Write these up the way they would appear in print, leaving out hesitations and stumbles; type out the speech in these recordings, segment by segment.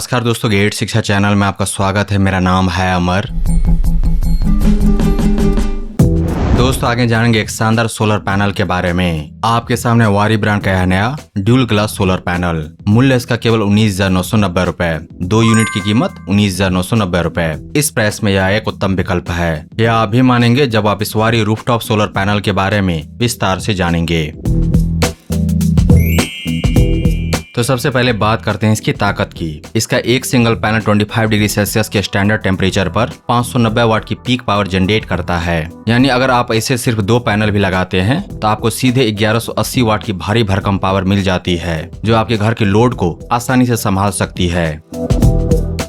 नमस्कार दोस्तों, गेट शिक्षा चैनल में आपका स्वागत है। मेरा नाम है अमर। दोस्तों आगे जानेंगे एक शानदार सोलर पैनल के बारे में। आपके सामने वारी ब्रांड का यह नया ड्यूल ग्लास सोलर पैनल। मूल्य इसका केवल 19,990 रुपए। 2 यूनिट की कीमत 19,990 रुपए। इस प्राइस में यह एक उत्तम विकल्प है। यह आप भी मानेंगे जब आप इस वारी रूफटॉप सोलर पैनल के बारे में विस्तार से जानेंगे। तो सबसे पहले बात करते हैं इसकी ताकत की। इसका एक सिंगल पैनल 25 डिग्री सेल्सियस के स्टैंडर्ड टेम्परेचर पर 590 वाट की पीक पावर जनरेट करता है। यानी अगर आप ऐसे सिर्फ 2 पैनल भी लगाते हैं तो आपको सीधे 1180 वाट की भारी भरकम पावर मिल जाती है, जो आपके घर के लोड को आसानी से संभाल सकती है।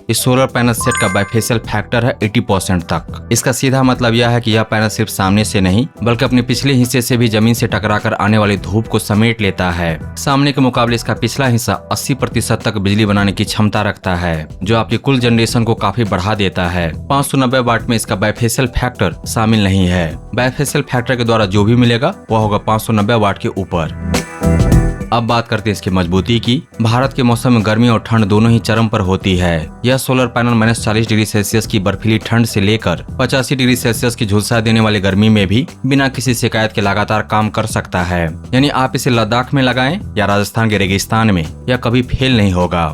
इस सोलर पैनल सेट का बाइफेशियल फैक्टर है 80% तक। इसका सीधा मतलब यह है कि यह पैनल सिर्फ सामने से नहीं बल्कि अपने पिछले हिस्से से भी जमीन से टकराकर आने वाली धूप को समेट लेता है। सामने के मुकाबले इसका पिछला हिस्सा 80% तक बिजली बनाने की क्षमता रखता है, जो आपकी कुल जनरेशन को काफी बढ़ा देता है। 590 वाट में इसका बाइफेशियल फैक्टर शामिल नहीं है। बाइफेशियल फैक्टर के द्वारा जो भी मिलेगा वह होगा 590 वाट के ऊपर। अब बात करते हैं इसकी मजबूती की। भारत के मौसम में गर्मी और ठंड दोनों ही चरम पर होती है। यह सोलर पैनल -40 डिग्री सेल्सियस की बर्फीली ठंड से लेकर 85 डिग्री सेल्सियस की झुलसा देने वाली गर्मी में भी बिना किसी शिकायत के लगातार काम कर सकता है। यानी आप इसे लद्दाख में लगाएं या राजस्थान के रेगिस्तान में, यह कभी फेल नहीं होगा।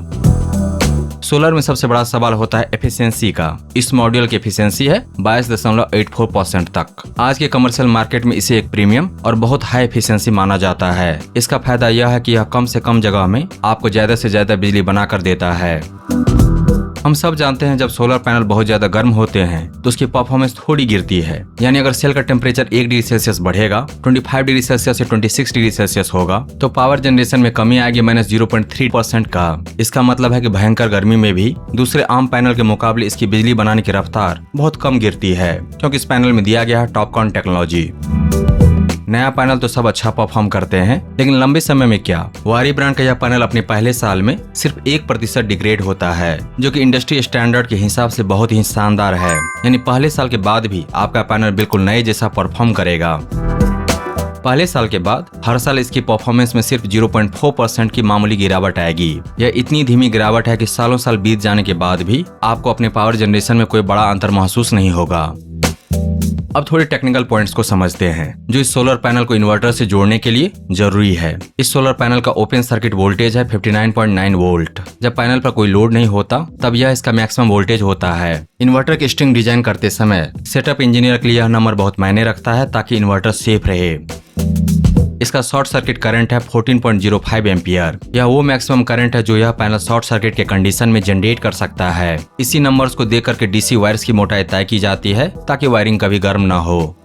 सोलर में सबसे बड़ा सवाल होता है एफिशिएंसी का। इस मॉड्यूल की एफिशिएंसी है 22.84% तक। आज के कमर्शियल मार्केट में इसे एक प्रीमियम और बहुत हाई एफिशिएंसी माना जाता है। इसका फायदा यह है कि यह कम से कम जगह में आपको ज्यादा से ज्यादा बिजली बनाकर देता है। हम सब जानते हैं जब सोलर पैनल बहुत ज्यादा गर्म होते हैं तो उसकी परफॉर्मेंस थोड़ी गिरती है। यानी अगर सेल का टेम्परेचर 1 डिग्री सेल्सियस बढ़ेगा, 25 डिग्री सेल्सियस से 26 डिग्री सेल्सियस होगा, तो पावर जनरेशन में कमी आएगी -0.3% का। इसका मतलब है कि भयंकर गर्मी में भी दूसरे आम पैनल के मुकाबले इसकी बिजली बनाने की रफ्तार बहुत कम गिरती है, क्योंकि इस पैनल में दिया गया है टॉपकॉन टेक्नोलॉजी। नया पैनल तो सब अच्छा परफॉर्म करते हैं, लेकिन लंबे समय में क्या? वारी ब्रांड का यह पैनल अपने पहले साल में सिर्फ 1% डिग्रेड होता है, जो कि इंडस्ट्री स्टैंडर्ड के हिसाब से बहुत ही शानदार है। यानी पहले साल के बाद भी आपका पैनल बिल्कुल नए जैसा परफॉर्म करेगा। पहले साल के बाद हर साल इसकी परफॉर्मेंस में सिर्फ 0.4% की मामूली गिरावट आएगी। यह इतनी धीमी गिरावट है कि सालों साल बीत जाने के बाद भी आपको अपने पावर जनरेशन में कोई बड़ा अंतर महसूस नहीं होगा। अब थोड़े टेक्निकल पॉइंट्स को समझते हैं जो इस सोलर पैनल को इन्वर्टर से जोड़ने के लिए जरूरी है। इस सोलर पैनल का ओपन सर्किट वोल्टेज है 59.9 वोल्ट। जब पैनल पर कोई लोड नहीं होता तब यह इसका मैक्सिमम वोल्टेज होता है। इन्वर्टर की स्ट्रिंग डिजाइन करते समय सेटअप इंजीनियर के लिए यह नंबर बहुत मायने रखता है ताकि इन्वर्टर सेफ रहे। इसका शॉर्ट सर्किट करंट है 14.05 एम्पियर। यह वो मैक्सिमम करंट है जो यह पैनल शॉर्ट सर्किट के कंडीशन में जनरेट कर सकता है। इसी नंबर्स को देकर के डीसी वायर्स की मोटाई तय की जाती है ताकि वायरिंग कभी गर्म ना हो।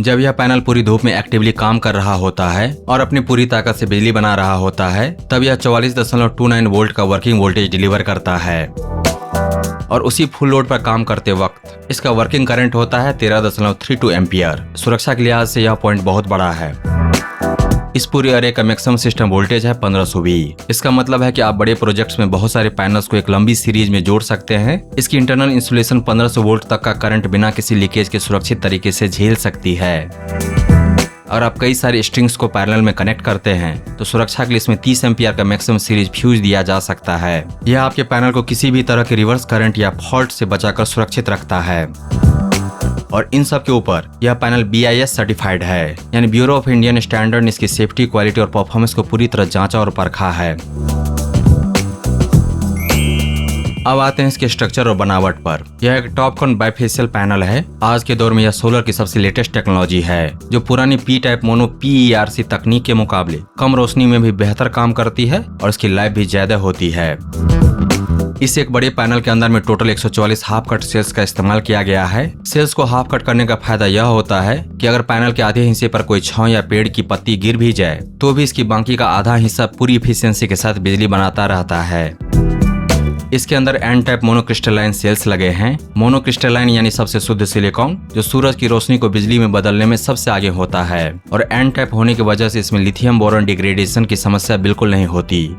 जब यह पैनल पूरी धूप में एक्टिवली काम कर रहा होता है और अपनी पूरी ताकत से बिजली बना रहा होता है, तब यह 44.29 वोल्ट का वर्किंग वोल्टेज डिलीवर करता है। और उसी फुल लोड पर काम करते वक्त इसका वर्किंग करंट होता है 13.32 एम्पियर। सुरक्षा के लिहाज से यह पॉइंट बहुत बड़ा है। इस पूरे अरे का मैक्सिमम सिस्टम वोल्टेज है 1520। इसका मतलब है कि आप बड़े प्रोजेक्ट्स में बहुत सारे पैनल्स को एक लंबी सीरीज में जोड़ सकते हैं। इसकी इंटरनल इंसुलेशन 1500 वोल्ट तक का करंट बिना किसी लीकेज के सुरक्षित तरीके से झेल सकती है। और आप कई सारे स्ट्रिंग्स को पैरेलल में कनेक्ट करते हैं तो सुरक्षा के लिए इसमें 30 एम्पियर का मैक्सिमम सीरीज फ्यूज दिया जा सकता है। यह आपके पैनल को किसी भी तरह के रिवर्स करंट या फॉल्ट से बचाकर सुरक्षित रखता है। और इन सब के ऊपर यह पैनल BIS सर्टिफाइड है, यानी ब्यूरो ऑफ इंडियन स्टैंडर्ड ने इसकी सेफ्टी, क्वालिटी और परफॉर्मेंस को पूरी तरह जांचा और परखा है। अब आते हैं इसके स्ट्रक्चर और बनावट पर। यह एक टॉपकॉन बाइफेशियल पैनल है। आज के दौर में यह सोलर की सबसे लेटेस्ट टेक्नोलॉजी है, जो पुरानी P टाइप मोनो PERC तकनीक के मुकाबले कम रोशनी में भी बेहतर काम करती है और इसकी लाइफ भी ज्यादा होती है। इस एक बड़े पैनल के अंदर में टोटल 144 हाफ कट सेल्स का इस्तेमाल किया गया है। सेल्स को हाफ कट करने का फायदा यह होता है कि अगर पैनल के आधे हिस्से पर कोई छांव या पेड़ की पत्ती गिर भी जाए तो भी इसकी बाकी का आधा हिस्सा पूरी एफिशिएंसी के साथ बिजली बनाता रहता है। इसके अंदर एन टाइप मोनोक्रिस्टलाइन सेल्स लगे हैं। मोनोक्रिस्टलाइन यानी सबसे शुद्ध सिलिकॉन, जो सूरज की रोशनी को बिजली में बदलने में सबसे आगे होता है। और एन टाइप होने की वजह से इसमें लिथियम बोरॉन डिग्रेडेशन की समस्या बिल्कुल नहीं होती।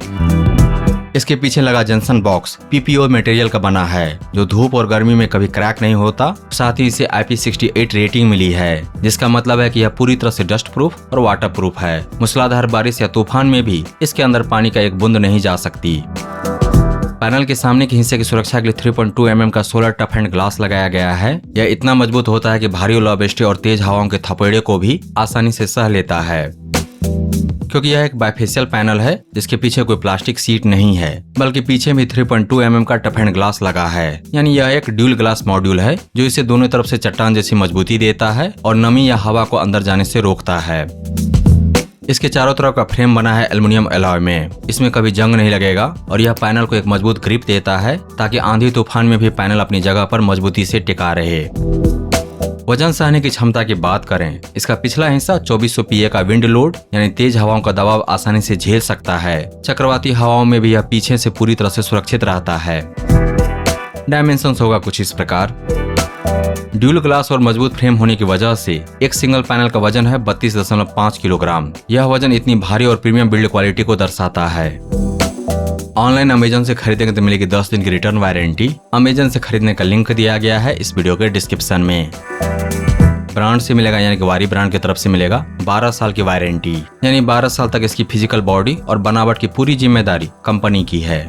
इसके पीछे लगा जंक्शन बॉक्स PPO मटेरियल का बना है, जो धूप और गर्मी में कभी क्रैक नहीं होता। साथ ही इसे IP68 रेटिंग मिली है, जिसका मतलब है कि यह पूरी तरह से डस्ट प्रूफ और वाटर प्रूफ है। मूसलाधार बारिश या तूफान में भी इसके अंदर पानी का एक बूंद नहीं जा सकती। पैनल के सामने के हिस्से की सुरक्षा के लिए 3.2 mm का सोलर टफ एंड ग्लास लगाया गया है। यह इतना मजबूत होता है कि भारी ओलावृष्टि और तेज हवाओं के थपेड़े को भी आसानी से सह लेता है। क्योंकि यह एक बाइफेशियल पैनल है जिसके पीछे कोई प्लास्टिक सीट नहीं है, बल्कि पीछे भी 3.2 mm का टफ एंड ग्लास लगा है। यानी यह एक ड्यूल ग्लास मॉड्यूल है जो इसे दोनों तरफ से चट्टान जैसी मजबूती देता है और नमी या हवा को अंदर जाने से रोकता है। इसके चारों तरफ का फ्रेम बना है एल्युमिनियम एलॉय में। इसमें कभी जंग नहीं लगेगा और यह पैनल को एक मजबूत ग्रिप देता है ताकि आंधी तूफान में भी पैनल अपनी जगह पर मजबूती से टिका रहे। वजन सहने की क्षमता की बात करें, इसका पिछला हिस्सा 2400 PA का विंड लोड यानी तेज हवाओं का दबाव आसानी से झेल सकता है। चक्रवाती हवाओं में भी यह पीछे से पूरी तरह से सुरक्षित रहता है। डायमेंशंस होगा कुछ इस प्रकार। ड्यूल ग्लास और मजबूत फ्रेम होने की वजह से एक सिंगल पैनल का वजन है 32.5 किलोग्राम। यह वजन इतनी भारी और प्रीमियम बिल्ड क्वालिटी को दर्शाता है। ऑनलाइन अमेजन से खरीदेंगे तो मिलेगी 10 दिन की रिटर्न वारंटी। अमेजन से खरीदने का लिंक दिया गया है इस वीडियो के डिस्क्रिप्शन में। ब्रांड से मिलेगा यानी कि वारी ब्रांड की तरफ से मिलेगा 12 साल की वारंटी, यानी 12 साल तक इसकी फिजिकल बॉडी और बनावट की पूरी जिम्मेदारी कंपनी की है।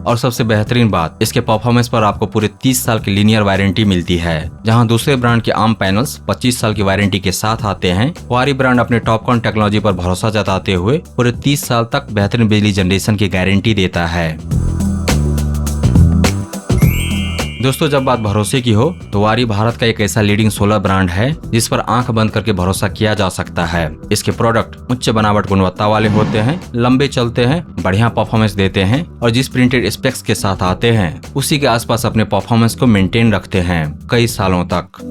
और सबसे बेहतरीन बात, इसके परफॉर्मेंस पर आपको पूरे 30 साल की लीनियर वारंटी मिलती है। जहां दूसरे ब्रांड के आम पैनल्स 25 साल की वारंटी के साथ आते हैं, वारी ब्रांड अपने टॉपकॉन टेक्नोलॉजी पर भरोसा जताते हुए पूरे 30 साल तक बेहतरीन बिजली जनरेशन की गारंटी देता है। दोस्तों, जब बात भरोसे की हो तो वारी भारत का एक ऐसा लीडिंग सोलर ब्रांड है जिस पर आंख बंद करके भरोसा किया जा सकता है। इसके प्रोडक्ट उच्च बनावट गुणवत्ता वाले होते हैं, लंबे चलते हैं, बढ़िया परफॉर्मेंस देते हैं और जिस प्रिंटेड स्पेक्स के साथ आते हैं उसी के आसपास अपने परफॉर्मेंस को मेंटेन रखते हैं कई सालों तक।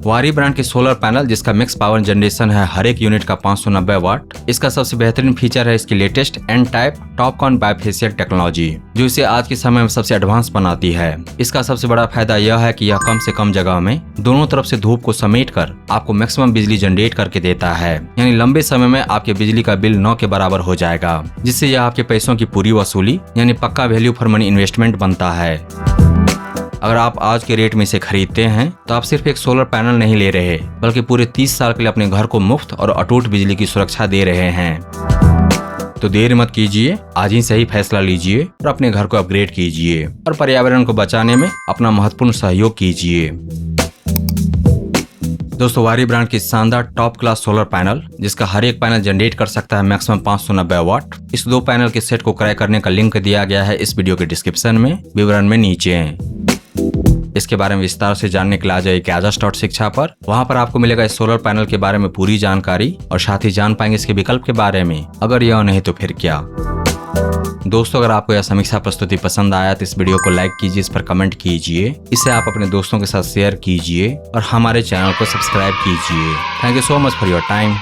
वारी ब्रांड के सोलर पैनल जिसका मिक्स पावर जनरेशन है हर एक यूनिट का 590 वाट। इसका सबसे बेहतरीन फीचर है इसकी latest N type Topcon bifacial technology, जो इसे आज के समय में सबसे एडवांस बनाती है। इसका सबसे बड़ा फायदा यह है कि यह कम से कम जगह में दोनों तरफ से धूप को समेट कर आपको मैक्सिमम बिजली जनरेट करके देता है। यानी लंबे समय में आपके बिजली का बिल 9 के बराबर हो जाएगा, जिससे यह आपके पैसों की पूरी वसूली यानी पक्का वैल्यू फॉर मनी इन्वेस्टमेंट बनता है। अगर आप आज के रेट में इसे खरीदते हैं तो आप सिर्फ एक सोलर पैनल नहीं ले रहे, बल्कि पूरे 30 साल के लिए अपने घर को मुफ्त और अटूट बिजली की सुरक्षा दे रहे हैं। तो देर मत कीजिए, आज ही सही फैसला लीजिए और अपने घर को अपग्रेड कीजिए और पर्यावरण को बचाने में अपना महत्वपूर्ण सहयोग कीजिए। दोस्तों, वारी ब्रांड की शानदार टॉप क्लास सोलर पैनल जिसका हर एक पैनल जनरेट कर सकता है मैक्सिमम 590 वाट। इस 2 पैनल के सेट को क्रय करने का लिंक दिया गया है इस वीडियो के डिस्क्रिप्शन में, विवरण में नीचे। इसके बारे में विस्तार से जानने के लिए आ जाइए Kazas.शिक्षा पर। वहां पर आपको मिलेगा इस सोलर पैनल के बारे में पूरी जानकारी और साथ ही जान पाएंगे इसके विकल्प के बारे में। अगर यह नहीं तो फिर क्या। दोस्तों, अगर आपको यह समीक्षा प्रस्तुति पसंद आया तो इस वीडियो को लाइक कीजिए, इस पर कमेंट कीजिए, इसे आप अपने दोस्तों के साथ शेयर कीजिए और हमारे चैनल को सब्सक्राइब कीजिए। Thank you so much for your time.